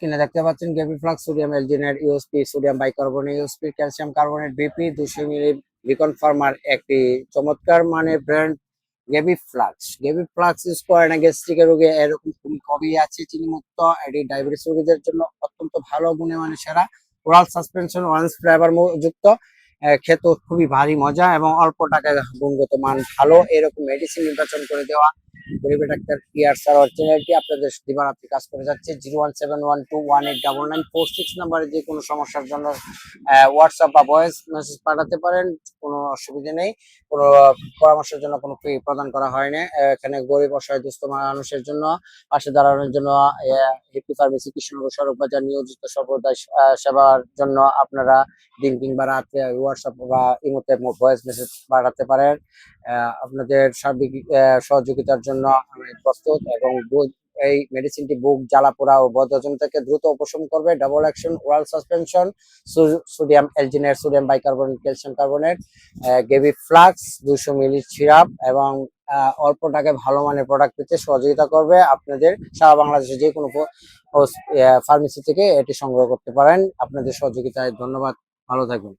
স্ক্রিনে দেখতে পাচ্ছেন Gavi Flux sodium alginate USP sodium bicarbonate USP calcium carbonate BP 200 ml Beacon ফার্মার একটি চমৎকার মানের ব্র্যান্ড গেভি ফ্লাক্স ইউজ করে না গ্যাস্ট্রিকের রোগে এরকম খুবই আছে চিনি মুক্ত। এটি ডায়াবেটিস রোগীদের জন্য অত্যন্ত ভালো গুণে মানে সেরা। ওরাল সাসপেনশন অরেঞ্জ ফ্লেভার যুক্ত, খেতে খুবই ভারী মজা এবং অল্প টাকায় গুণগত মান ভালো এরকম মেডিসিন নির্বাচন করে দেওয়া গরিবের ডাক্তার পিয়ার স্যার অরিজিনালিটি আপনাদের দিবারাত্রি কাজ করে যাচ্ছে। 01712189946 নাম্বারে যে কোনো সমস্যার জন্য হোয়াটসঅ্যাপ বা ভয়েস মেসেজ পাঠাতে পারেন, কোনো অসুবিধা নেই। কোনো পরামর্শের জন্য কোনো ফি প্রদান করা হয় না। এখানে গরিব অসহায় দুস্থ মানুষের জন্য পাশে দাঁড়ানোর জন্য হ্যাপি ফার্মেসি কৃষ্ণনগর সড়ক বাজার নিয়োজিত সর্বদাই সেবার জন্য আপনারা দিন কিংবা রাতে হোয়াটসঅ্যাপ বা ইমোতে ভয়েস মেসেজ পাঠাতে পারেন। আপনাদের সার্বিক সহযোগিতার জন্য আমি প্রস্তুত এবং এই মেডিসিনটি বুক জ্বালাপোড়া ও বদহজম থেকে দ্রুত উপশম করবে। Double action oral suspension sodium alginate sodium bicarbonate calcium carbonate Gavi Flux 200 ml syrup এবং অল্প টাকায় ভালো মানের প্রোডাক্ট পেতে সহযোগিতা করবে। আপনাদের সারা বাংলাদেশে যে কোনো ফার্মেসি থেকে এটি সংগ্রহ করতে পারেন। আপনাদের সহযোগিতায় ধন্যবাদ, ভালো থাকবেন।